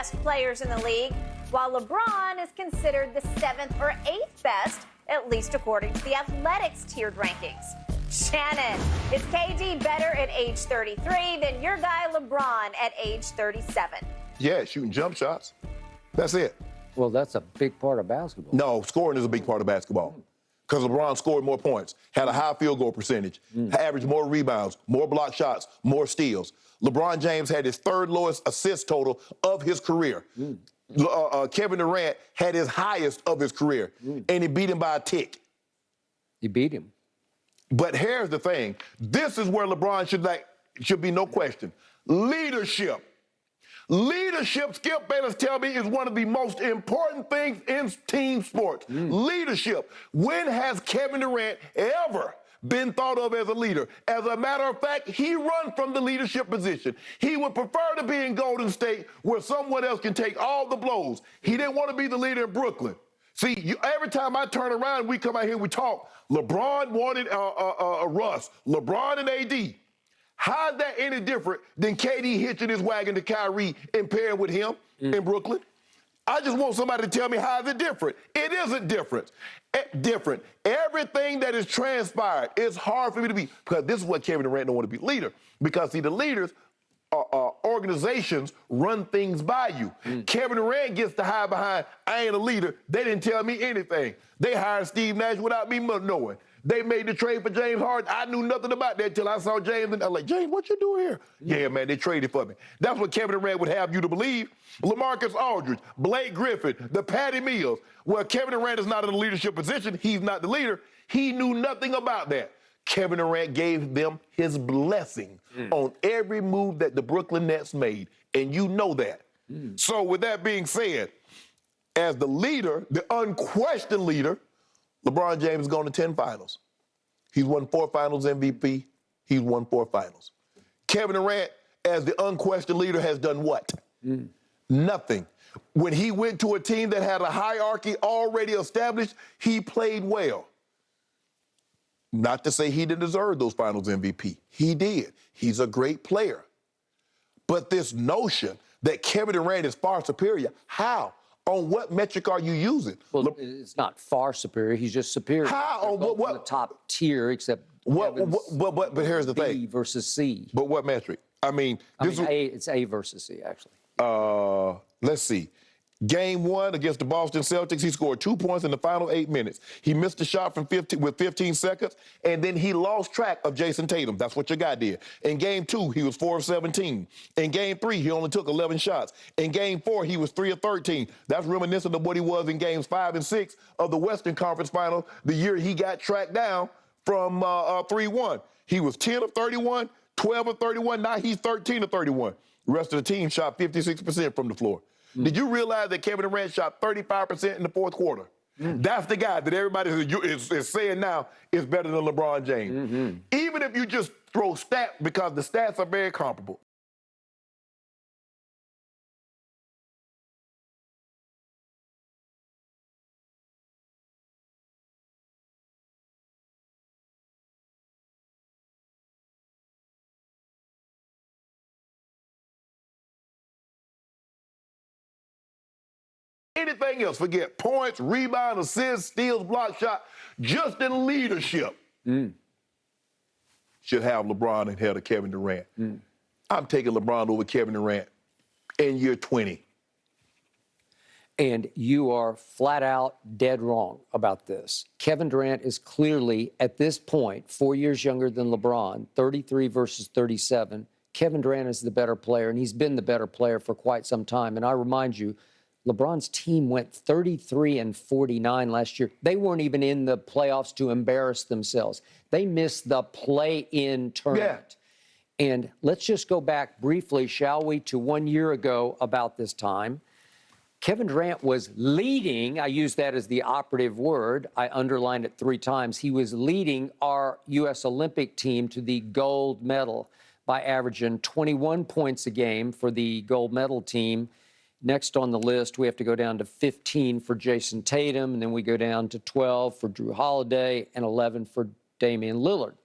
best players in the league, while LeBron is considered the 7th or 8th best, at least according to the Athletics tiered rankings. Shannon, is KD better at age 33 than your guy LeBron at age 37? Yeah, shooting jump shots. That's it. Well, that's a big part of basketball. No, scoring is a big part of basketball. Because LeBron scored more points, had a high field goal percentage, averaged more rebounds, more block shots, more steals. LeBron James had his 3rd lowest assist total of his career. Kevin Durant had his highest of his career, and he beat him by a tick. He beat him. But here's the thing. This is where LeBron should be no question. Leadership. Leadership, Skip Bayless tell me, is one of the most important things in team sports. Leadership. When has Kevin Durant ever been thought of as a leader? As a matter of fact, he runs from the leadership position. He would prefer to be in Golden State where someone else can take all the blows. He didn't want to be the leader in Brooklyn. See, every time I turn around, we come out here, we talk. LeBron wanted Russ, LeBron and AD. How is that any different than KD hitching his wagon to Kyrie and pairing with him in Brooklyn? I just want somebody to tell me how is it different. It isn't different. Everything that is transpired, it's hard for me to be, because this is what Kevin Durant don't want to be leader. Because, see, the leaders, organizations run things by you. Kevin Durant gets to hide behind, I ain't a leader. They didn't tell me anything. They hired Steve Nash without me knowing. They made the trade for James Harden. I knew nothing about that until I saw James, and I was like, James, what you doing here? Yeah, man, they traded for me. That's what Kevin Durant would have you to believe. LaMarcus Aldridge, Blake Griffin, the Patty Mills. Well, Kevin Durant is not in a leadership position. He's not the leader. He knew nothing about that. Kevin Durant gave them his blessing on every move that the Brooklyn Nets made, and you know that. So with that being said, as the leader, the unquestioned leader, LeBron James has gone to 10 finals. He's won 4 finals MVP. He's won 4 finals. Kevin Durant, as the unquestioned leader, has done what? Nothing. When he went to a team that had a hierarchy already established, he played well. Not to say he didn't deserve those finals MVP. He did. He's a great player. But this notion that Kevin Durant is far superior, how? On what metric are you using? Well, it's not far superior. He's just superior. How? On what? The top tier, except but here's the thing. B versus C. But what metric? I mean, it's A versus C, actually. Let's see. Game 1 against the Boston Celtics, he scored 2 points in the final 8 minutes. He missed a shot with 15 seconds, and then he lost track of Jason Tatum. That's what your guy did. In Game 2, he was 4 of 17. In Game 3, he only took 11 shots. In Game 4, he was 3 of 13. That's reminiscent of what he was in Games 5 and 6 of the Western Conference Finals, the year he got tracked down from 3-1. He was 10 of 31, 12 of 31. Now he's 13 of 31. The rest of the team shot 56% from the floor. Did you realize that Kevin Durant shot 35% in the 4th quarter? That's the guy that everybody is saying now is better than LeBron James. Even if you just throw stats, because the stats are very comparable. Anything else, forget points, rebound, assists, steals, block shot, just in leadership. Should have LeBron ahead of Kevin Durant. I'm taking LeBron over Kevin Durant in year 20. And you are flat out dead wrong about this. Kevin Durant is clearly, at this point, 4 years younger than LeBron, 33 versus 37. Kevin Durant is the better player, and he's been the better player for quite some time. And I remind you, LeBron's team went 33-49 last year. They weren't even in the playoffs to embarrass themselves. They missed the play-in tournament. Yeah. And let's just go back briefly, shall we, to 1 year ago about this time. Kevin Durant was leading, I use that as the operative word, I underlined it 3 times, he was leading our U.S. Olympic team to the gold medal by averaging 21 points a game for the gold medal team. Next on the list, we have to go down to 15 for Jason Tatum, and then we go down to 12 for Drew Holiday and 11 for Damian Lillard.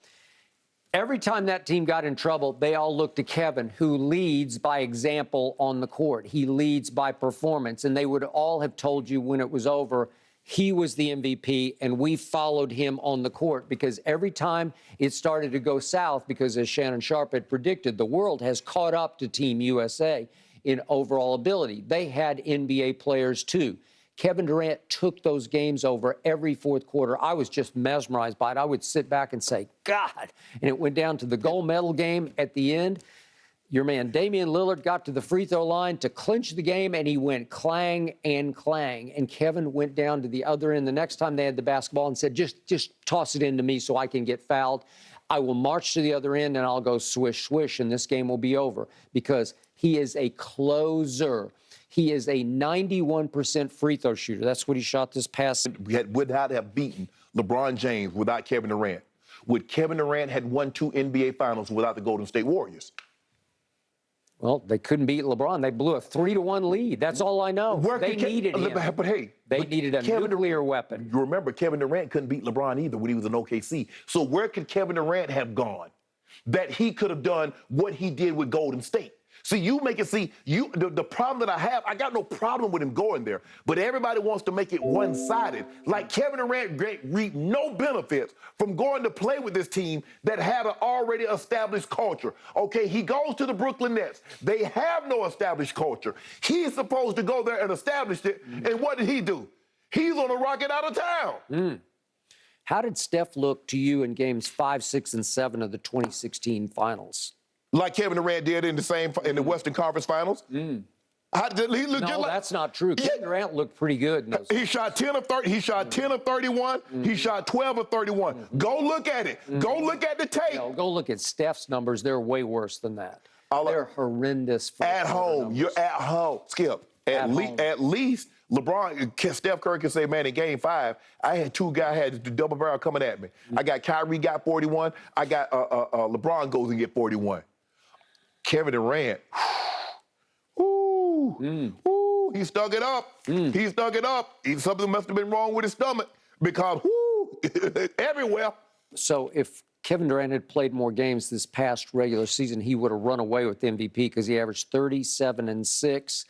Every time that team got in trouble, they all looked to Kevin, who leads by example on the court. He leads by performance. And they would all have told you when it was over, he was the MVP, and we followed him on the court, because every time it started to go south, because as Shannon Sharpe had predicted, the world has caught up to Team USA in overall ability. They had NBA players too. Kevin Durant took those games over every fourth quarter. I was just mesmerized by it. I would sit back and say, God. And it went down to the gold medal game at the end. Your man Damian Lillard got to the free throw line to clinch the game, and he went clang and clang. And Kevin went down to the other end the next time they had the basketball and said, just toss it into me so I can get fouled. I will march to the other end, and I'll go swish, swish, and this game will be over, because he is a closer. He is a 91% free throw shooter. That's what he shot this past. Would not have beaten LeBron James without Kevin Durant. Would Kevin Durant had won 2 NBA Finals without the Golden State Warriors? Well, they couldn't beat LeBron. They blew a 3-1 lead. That's all I know. They needed him. But hey, they needed a nuclear weapon. You remember, Kevin Durant couldn't beat LeBron either when he was in OKC. So where could Kevin Durant have gone that he could have done what he did with Golden State? See, you make it the problem that I have, I got no problem with him going there, but everybody wants to make it one-sided. Like Kevin Durant reaped no benefits from going to play with this team that had an already established culture. Okay, he goes to the Brooklyn Nets. They have no established culture. He's supposed to go there and establish it, and what did he do? He's on a rocket out of town. How did Steph look to you in games 5, 6, and 7 of the 2016 finals? Like Kevin Durant did in the Western Conference Finals. How did he look? No, that's not true. Kevin Durant looked pretty good in those. He shot 10 of 30. He shot 10 of 31. He shot 12 of 31. Go look at it. Go look at the tape. No, go look at Steph's numbers. They're way worse than that. They're horrendous. At home. Numbers. You're at home. Skip. At least LeBron, Steph Curry can say, man, in game 5, I had 2 guys had the double barrel coming at me. I got Kyrie got 41. I got LeBron goes and get 41. Kevin Durant, he stuck it up. He stuck it up. Something must have been wrong with his stomach, because everywhere. So if Kevin Durant had played more games this past regular season, he would have run away with the MVP, because he averaged 37 and 6.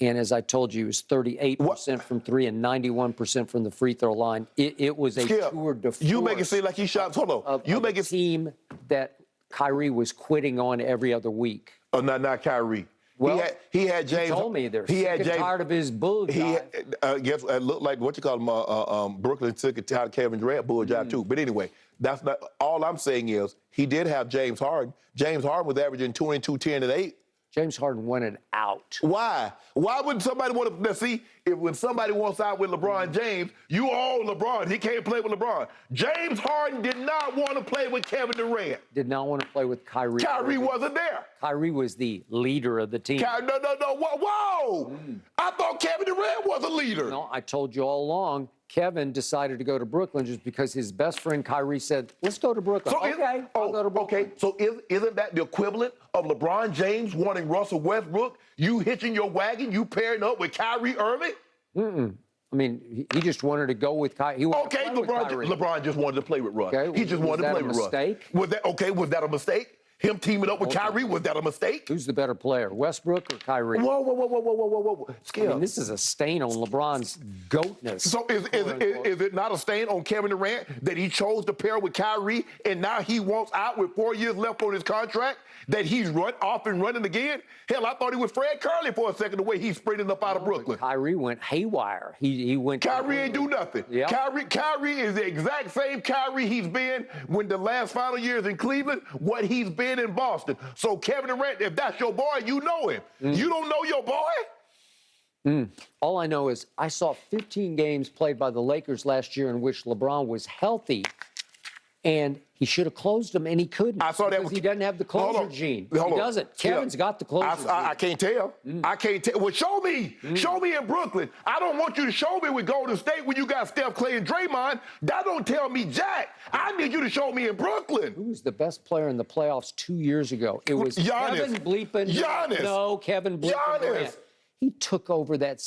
And as I told you, he was 38% from 3 and 91% from the free throw line. It was a tour de force. You make it seem like he shot. Hold on. You make it team that Kyrie was quitting on every other week. Oh, not Kyrie. Well, he had James. He told me they're sick and tired of his bull jive. Guess it looked like what you call him. Brooklyn took it out of Kevin Durant bull jive too. But anyway, that's not all I'm saying. Is he did have James Harden. James Harden was averaging 22, 10, and 8. James Harden wanted out. Why? Why wouldn't somebody want to see when somebody wants out with LeBron James, you all LeBron. He can't play with LeBron. James Harden did not want to play with Kevin Durant. Did not want to play with Kyrie. Kyrie wasn't there. Kyrie was the leader of the team. No. Whoa. I thought Kevin Durant was a leader. No, I told you all along. Kevin decided to go to Brooklyn just because his best friend Kyrie said, let's go to Brooklyn. So I'll go to Brooklyn. Okay, so isn't that the equivalent of LeBron James wanting Russell Westbrook, you hitching your wagon, you pairing up with Kyrie Irving? I mean, he just wanted to go with Kyrie. LeBron just wanted to play with Russ. Okay. He just wanted to play with Russ. Was that a mistake? Him teaming up with Kyrie, was that a mistake? Who's the better player, Westbrook or Kyrie? Whoa. Skip. I mean, this is a stain on LeBron's goatness. So is it not a stain on Kevin Durant that he chose to pair with Kyrie, and now he wants out with 4 years left on his contract, that he's run off and running again? Hell, I thought he was Fred Curley for a second, the way he's sprinting up out of Brooklyn. Kyrie went haywire. He went. Kyrie ain't do nothing. Yeah. Kyrie is the exact same Kyrie he's been when the last final years in Cleveland, what he's been in Boston. So Kevin Durant, if that's your boy, you know him. You don't know your boy? All I know is I saw 15 games played by the Lakers last year in which LeBron was healthy, and he should have closed them, and he couldn't. I saw that because he doesn't have the closer gene. He doesn't. Kevin's got the closer gene. I can't tell. I can't tell. Well, show me. Show me in Brooklyn. I don't want you to show me with Golden State when you got Steph, Clay, and Draymond. That don't tell me jack. I need you to show me in Brooklyn. Who was the best player in the playoffs 2 years ago? It was Giannis. Kevin Bleepin. Giannis. No, Kevin Bleepin. Giannis. Durant. He took over that